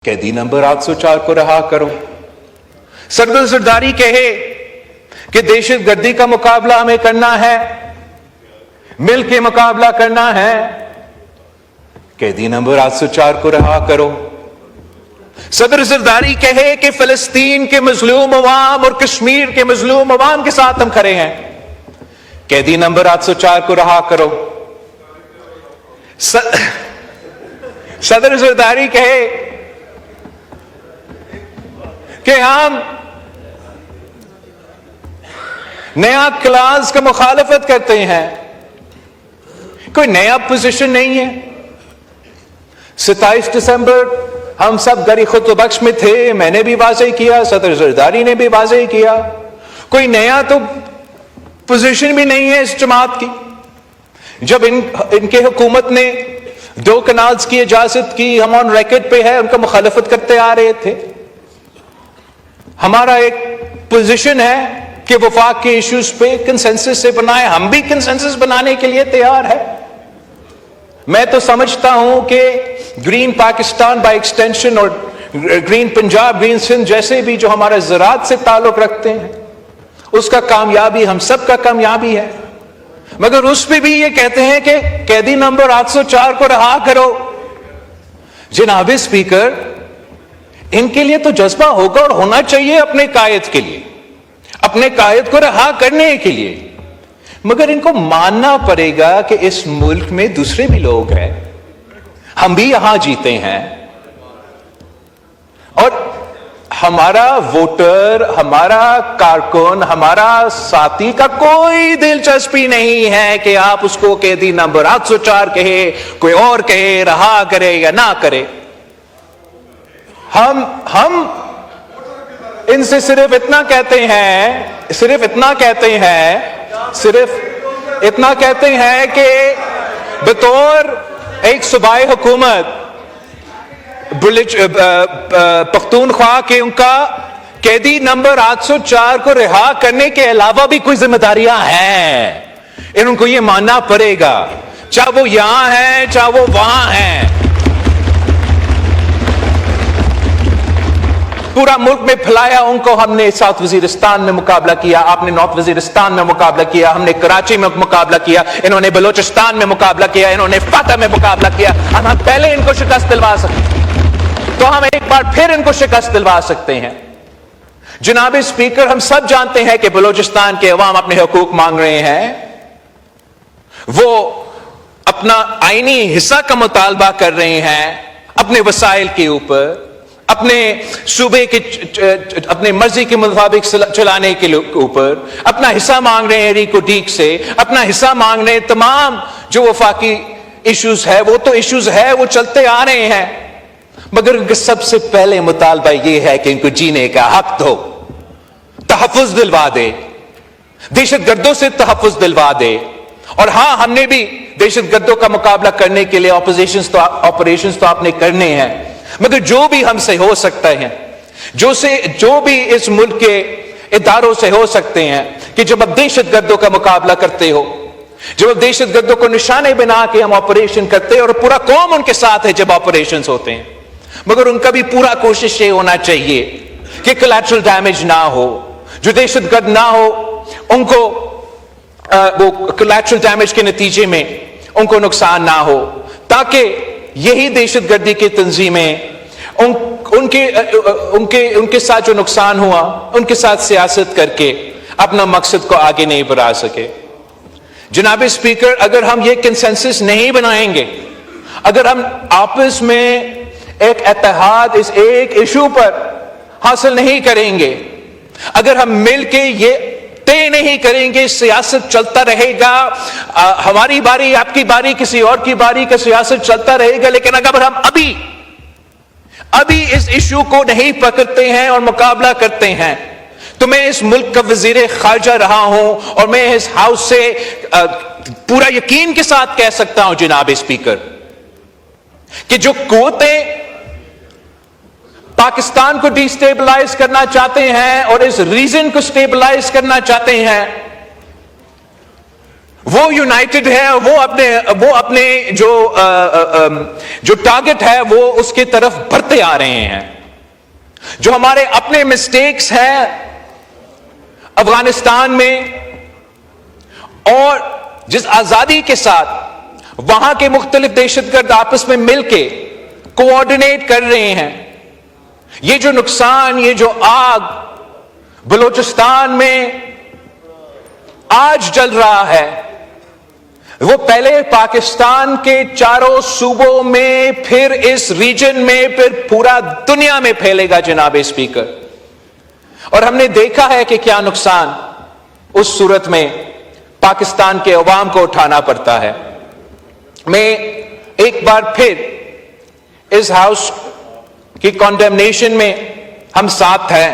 कैदी नंबर 804 को रहा करो। सरदार जरदारी कहे कि दहशत गर्दी का मुकाबला हमें करना है, मिल के मुकाबला करना है, कैदी नंबर 804 को रहा करो। सदर जरदारी कहे कि फिलिस्तीन के मजलूम अवाम और कश्मीर के मजलूम अवाम के साथ हम खड़े हैं, कैदी नंबर 804 को रहा करो। सदर जरदारी कहे कि हम नया क्लास का मुखालफत करते हैं, कोई नया पोजीशन नहीं है। 27 दिसंबर हम सब गरी खुतबख्श में थे, मैंने भी वाज़ेह किया, सदर जरदारी ने भी वाज़ेह किया, कोई नया तो पोजीशन भी नहीं है इस जमात की। जब इनके हुकूमत ने 2 कनाल्स की इजाजत की, हम ऑन रिकॉर्ड पे है, उनका मुखालफत करते आ रहे थे। हमारा एक पोजीशन है कि वफाक के इश्यूज पे कंसेंसस से बनाए, हम भी कंसेंसस बनाने के लिए तैयार है। मैं तो समझता हूं कि ग्रीन पाकिस्तान बाय एक्सटेंशन और ग्रीन पंजाब, ग्रीन सिंध जैसे भी जो हमारे ज़राअत से ताल्लुक रखते हैं, उसका कामयाबी हम सब का कामयाबी है। मगर उस पे भी ये कहते हैं कि कैदी नंबर 804 को रहा करो। जनाब स्पीकर, इनके लिए तो जज्बा होगा और होना चाहिए अपने कायद के लिए, अपने कायद को रहा करने के लिए, मगर इनको मानना पड़ेगा कि इस मुल्क में दूसरे भी लोग हैं, हम भी यहां जीते हैं और हमारा वोटर, हमारा कारकुन, हमारा साथी का कोई दिलचस्पी नहीं है कि आप उसको कैदी नंबर 804 कहे, कोई और कहे, रहा करे या ना करे। हम इनसे सिर्फ इतना कहते हैं, सिर्फ इतना कहते हैं कि बतौर एक सूबाई हुकूमत पख्तूनख्वा के उनका कैदी नंबर 804 को रिहा करने के अलावा भी कोई जिम्मेदारियां हैं। इनको ये मानना पड़ेगा, चाहे वो यहां है चाहे वो वहां है। पूरा मुल्क में फैलाया उनको। हमने साउथ वजीरिस्तान में मुकाबला किया, आपने नॉर्थ वजीरिस्तान में मुकाबला किया, हमने कराची में मुकाबला किया, इन्होंने बलोचिस्तान में मुकाबला किया, इन्होंने फाता में मुकाबला किया। अब हम पहले इनको शिकस्त दिलवा सकते, तो हम एक बार फिर इनको शिकस्त दिलवा सकते हैं। जनाब स्पीकर, हम सब जानते हैं कि बलोचिस्तान के अवाम अपने हकूक मांग रहे हैं, वो अपना आईनी हिस्सा का मुतालबा कर रहे हैं अपने वसाइल के ऊपर, अपने सूबे के अपने मर्जी के मुताबिक चलाने के ऊपर अपना हिस्सा मांग रहे हैं रीको डीक से, अपना हिस्सा मांग रहे हैं। तमाम जो वफाकी इश्यूज है वो तो इश्यूज है, वो चलते आ रहे हैं, मगर उनका सबसे पहले मुतालबा ये है कि इनको जीने का हक दो, तहफ़्फ़ुज़ दिलवा दे, दहशत गर्दों से तहफ़्फ़ुज़ दिलवा दे। और हां, हमने भी दहशत गर्दों का मुकाबला करने के लिए ऑपरेशंस तो आपने करने हैं, मगर जो भी हमसे हो सकता है, जो भी इस मुल्क के इदारों से हो सकते हैं, कि जब अब दहशत गर्दों का मुकाबला करते हो, जब अब दहशत गर्दों को निशाने बना के हम ऑपरेशन करते हैं और पूरा कौम उनके साथ है जब ऑपरेशंस होते हैं, मगर उनका भी पूरा कोशिश ये होना चाहिए कि कोलैटरल डैमेज ना हो, जो दहशत गर्द ना हो उनको वो कोलैटरल डैमेज के नतीजे में उनको नुकसान ना हो, ताकि यही दहशत गर्दी की तंजीमें उनके साथ जो नुकसान हुआ उनके साथ सियासत करके अपना मकसद को आगे नहीं बढ़ा सके। जनाब स्पीकर, अगर हम ये कंसेंसस नहीं बनाएंगे, अगर हम आपस में एक इत्तेहाद इस एक इशू पर हासिल नहीं करेंगे, अगर हम मिलके ये तय नहीं करेंगे, सियासत चलता रहेगा, हमारी बारी, आपकी बारी, किसी और की बारी का सियासत चलता रहेगा। लेकिन अगर हम अभी इस इशू को नहीं पकड़ते हैं और मुकाबला करते हैं, तो मैं इस मुल्क का वजीर खारजा रहा हूं और मैं इस हाउस से पूरा यकीन के साथ कह सकता हूं जनाब स्पीकर, कि जो कुव्वतें पाकिस्तान को डिस्टेबलाइज करना चाहते हैं और इस रीजन को स्टेबलाइज करना चाहते हैं, वो وہ یونائٹڈ ہے, وہ اپنے جو ٹارگٹ ہے وہ اس کی طرف بڑھتے آ رہے ہیں. جو ہمارے اپنے مسٹیکس ہیں افغانستان میں, اور جس آزادی کے ساتھ وہاں کے مختلف دہشت گرد آپس میں مل کے کوآرڈینیٹ کر رہے ہیں, یہ جو نقصان, یہ جو آگ بلوچستان میں آج جل رہا ہے, وہ پہلے پاکستان کے چاروں صوبوں میں, پھر اس ریجن میں, پھر پورا دنیا میں پھیلے گا جناب اسپیکر. اور ہم نے دیکھا ہے کہ کیا نقصان اس صورت میں پاکستان کے عوام کو اٹھانا پڑتا ہے. میں ایک بار پھر اس ہاؤس کی کانڈیمنیشن میں ہم ساتھ ہیں,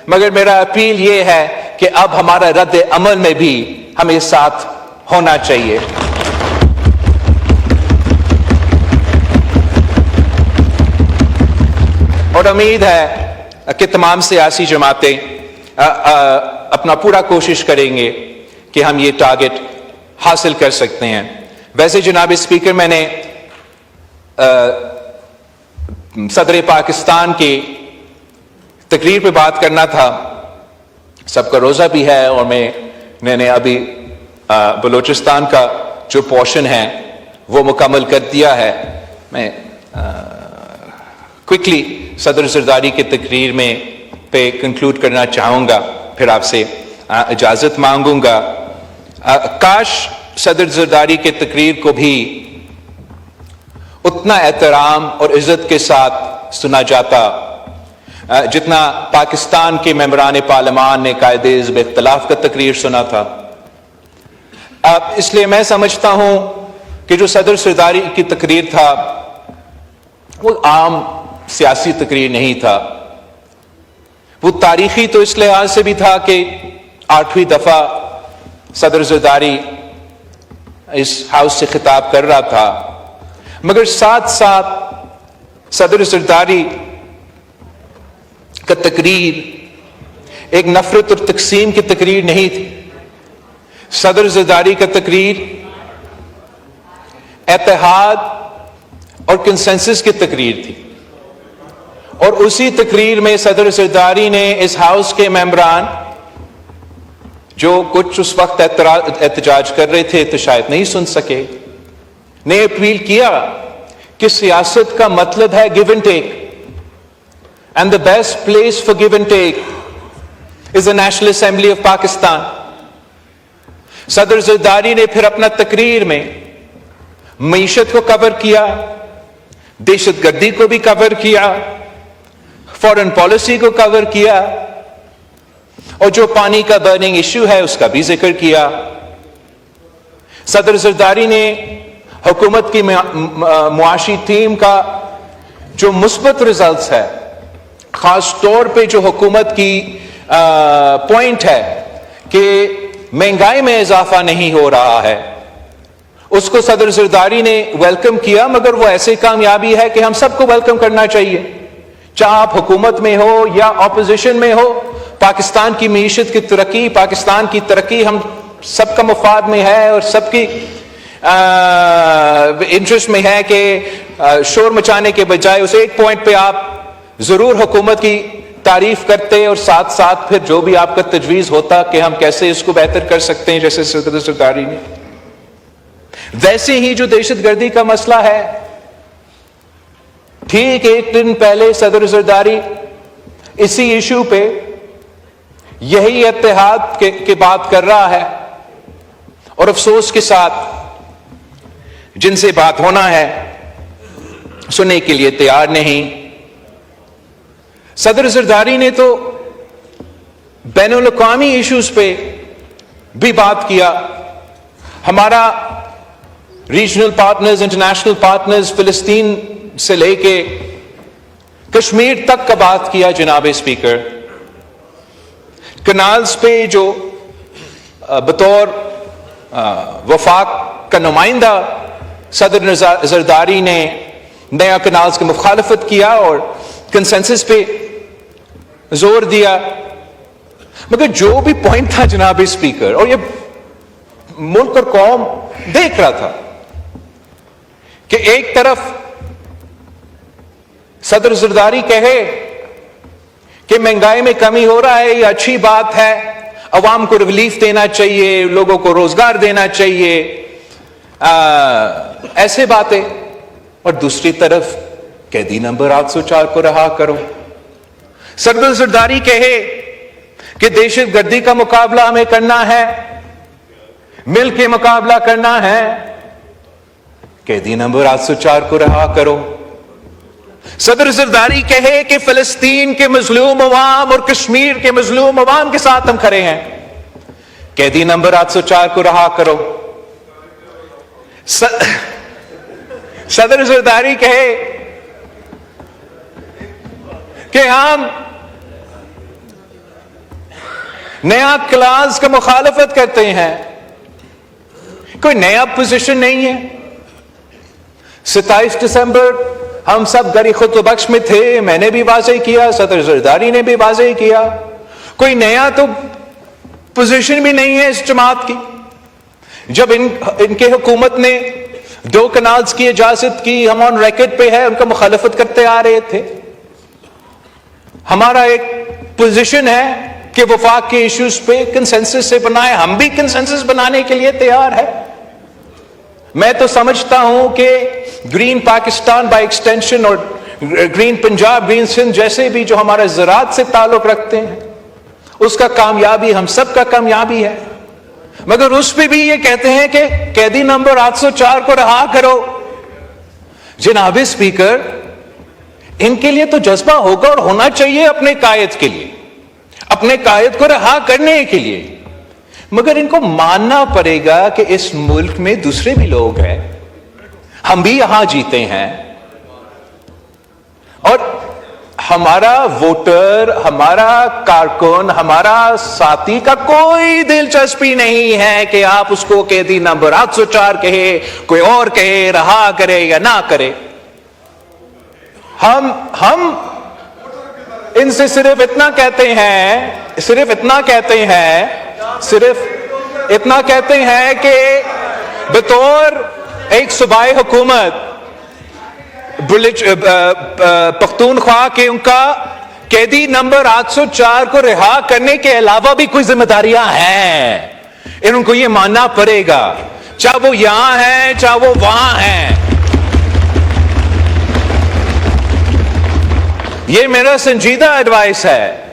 مگر میرا اپیل یہ ہے کہ اب ہمارا رد عمل میں بھی ہمیں ساتھ ہونا چاہیے. اور امید ہے کہ تمام سیاسی جماعتیں اپنا پورا کوشش کریں گے کہ ہم یہ ٹارگٹ حاصل کر سکتے ہیں. ویسے جناب اسپیکر, میں نے صدر پاکستان کی تقریر پہ بات کرنا تھا, سب کا روزہ بھی ہے, اور میں نے ابھی بلوچستان کا جو پورشن ہے وہ مکمل کر دیا ہے. میں کوئکلی صدر زرداری کی تقریر میں پہ کنکلوڈ کرنا چاہوں گا, پھر آپ سے اجازت مانگوں گا. کاش صدر زرداری کی تقریر کو بھی اتنا احترام اور عزت کے ساتھ سنا جاتا جتنا پاکستان کے ممبران پارلیمان نے قائد حزب اختلاف کا تقریر سنا تھا. اس لیے میں سمجھتا ہوں کہ جو صدر زرداری کی تقریر تھا وہ عام سیاسی تقریر نہیں تھا, وہ تاریخی تو اس لحاظ سے بھی تھا کہ 8ویں دفعہ صدر زرداری اس ہاؤس سے خطاب کر رہا تھا, مگر ساتھ ساتھ صدر زرداری کا تقریر ایک نفرت اور تقسیم کی تقریر نہیں تھی. صدر زرداری کا تقریر اتحاد اور کنسنسس کی تقریر تھی, اور اسی تقریر میں صدر زرداری نے اس ہاؤس کے ممبران جو کچھ اس وقت احتجاج کر رہے تھے تو شاید نہیں سن سکے, نے اپیل کیا کہ سیاست کا مطلب ہے give and take, and the best place for give and take is the National Assembly of Pakistan. صدر زرداری نے پھر اپنا تقریر میں معیشت کو کور کیا, دہشت گردی کو بھی کور کیا, فورن پالیسی کو کور کیا, اور جو پانی کا برننگ ایشو ہے اس کا بھی ذکر کیا. صدر زرداری نے حکومت کی معاشی ٹیم کا جو مثبت ریزلٹس ہے, خاص طور پہ جو حکومت کی پوائنٹ ہے کہ مہنگائی میں اضافہ نہیں ہو رہا ہے, اس کو صدر زرداری نے ویلکم کیا. مگر وہ ایسی کامیابی ہے کہ ہم سب کو ویلکم کرنا چاہیے, چاہے آپ حکومت میں ہو یا اپوزیشن میں ہو. پاکستان کی معیشت کی ترقی, پاکستان کی ترقی ہم سب کا مفاد میں ہے, اور سب کی انٹرسٹ میں ہے کہ شور مچانے کے بجائے اس ایک پوائنٹ پہ آپ ضرور حکومت کی تعریف کرتے, اور ساتھ ساتھ پھر جو بھی آپ کا تجویز ہوتا کہ ہم کیسے اس کو بہتر کر سکتے ہیں, جیسے صدر زرداری نے. ویسے ہی جو دہشت گردی کا مسئلہ ہے, ٹھیک ایک دن پہلے صدر زرداری اسی ایشو پہ یہی اتحاد کے بات کر رہا ہے, اور افسوس کے ساتھ جن سے بات ہونا ہے سننے کے لیے تیار نہیں. صدر زرداری نے تو بین الاقوامی ایشوز پہ بھی بات کیا. ہمارا ریجنل پارٹنرز, انٹرنیشنل پارٹنرز, فلسطین سے لے کے کشمیر تک کا بات کیا. جناب اسپیکر, کنالز پہ جو بطور وفاق کا نمائندہ صدر زرداری نے نیا کنالز کی مخالفت کیا اور کنسنسس پہ زور دیا. مگر جو بھی پوائنٹ تھا جناب اسپیکر, اور یہ मुल्क और कौम देख रहा था कि एक तरफ सदर जरदारी कहे कि महंगाई में कमी हो रहा है, ये अच्छी बात है, अवाम को रिलीफ देना चाहिए, लोगों को रोजगार देना चाहिए, ऐसे बातें। और दूसरी तरफ कैदी नंबर 804 को रहा करो। सदर जरदारी कहे कि दहशत गर्दी का मुकाबला हमें करना है, मिल के मुकाबला करना है, कैदी नंबर 804 को रहा करो। सदर जरदारी कहे कि फिलिस्तीन के मजलूम अवाम और कश्मीर के मजलूम अवाम के साथ हम खड़े हैं, कैदी नंबर 804 को रहा करो। सदर जरदारी कहे कि हम नया क्लास का मुखालफत करते हैं, कोई नया पोजीशन नहीं है। 27 दिसंबर हम सब गरी खुतबख्श में थे, मैंने भी वाज़ेह किया, सदर जरदारी ने भी वाज़ेह किया, कोई नया तो पोजीशन भी नहीं है इस जमात की। जब इनके हुकूमत ने 2 कनाल्स की इजाजत की, हम ऑन रिकॉर्ड पे है, उनका मुखालफत करते आ रहे थे। हमारा एक पोजीशन है कि वफाक के इश्यूज पे कंसेंसस से बनाए, हम भी कंसेंसस बनाने के लिए तैयार है। मैं तो समझता हूं कि ग्रीन पाकिस्तान बाय एक्सटेंशन और ग्रीन पंजाब, ग्रीन सिंध जैसे भी जो हमारे ज़राअत से ताल्लुक रखते हैं, उसका कामयाबी हम सब का कामयाबी है। मगर उस पे भी ये कहते हैं कि कैदी नंबर 804 को रहा करो। जनाब स्पीकर, इनके लिए तो जज्बा होगा और होना चाहिए अपने कायद के लिए, अपने कायद को रहा करने के लिए, मगर इनको मानना पड़ेगा कि इस मुल्क में दूसरे भी लोग हैं, हम भी यहां जीते हैं, और हमारा वोटर, हमारा कारकुन, हमारा साथी का कोई दिलचस्पी नहीं है कि आप उसको कैदी नंबर 804 कहे, कोई और कहे, रहा करे या ना करे। हम इनसे सिर्फ इतना कहते हैं, सिर्फ इतना कहते हैं कि बतौर एक सूबाई हुकूमत पख्तूनख्वा के उनका कैदी नंबर 804 को रिहा करने के अलावा भी कोई जिम्मेदारियां हैं, इनको ये मानना पड़ेगा, चाहे वो यहां है चाहे वो वहां है। ये मेरा संजीदा एडवाइस है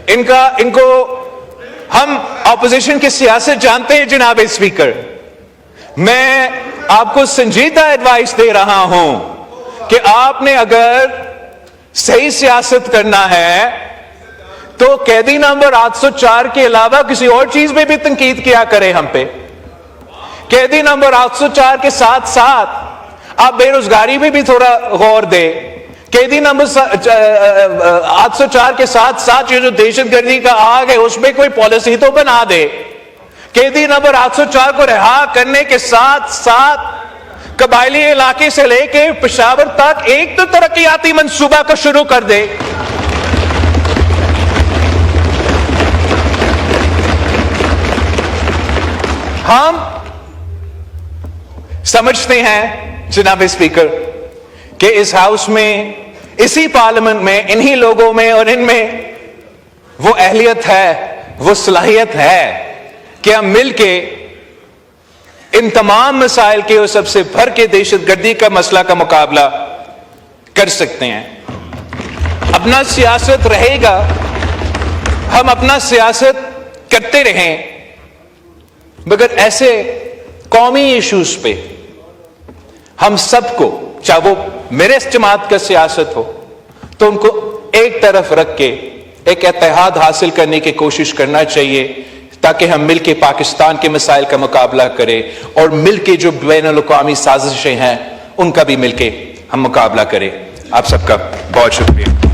इनको। हम ऑपोजिशन की सियासत जानते हैं जनाब स्पीकर, मैं आपको संजीदा एडवाइस दे रहा हूं कि आपने अगर सही सियासत करना है तो कैदी नंबर 804 के अलावा किसी और चीज में भी तनकीद किया करें हम पे। कैदी नंबर 804 के साथ साथ आप बेरोजगारी में भी थोड़ा गौर दे। कैदी नंबर 804 के साथ साथ ये जो दहशतगर्दी का आग है उसमें कोई पॉलिसी तो बना दे। कैदी नंबर 804 को रिहा करने के साथ साथ कबायली इलाके से लेके पेशावर तक एक तो तरक्याती मंसूबा को शुरू कर दे। हम समझते हैं जनाब स्पीकर कि इस हाउस में, इसी पार्लियामेंट में, इन्हीं लोगों में और इनमें वो अहलियत है, वो सलाहियत है कि हम मिलके इन तमाम मसाइल के और सबसे भर के दहशतगर्दी का मसला का मुकाबला कर सकते हैं। अपना सियासत रहेगा, हम अपना सियासत करते रहें, मगर ऐसे कौमी इश्यूज पे हम सबको, चाहे वो मेरे जमात का सियासत हो, तो उनको एक तरफ रख के एक इत्तेहाद हासिल करने की कोशिश करना चाहिए, ताकि हम मिलके पाकिस्तान के मसाइल का मुकाबला करें और मिलके जो बैनुल-अक़वामी साजिशें हैं उनका भी मिलके हम मुकाबला करें। आप सबका बहुत शुक्रिया।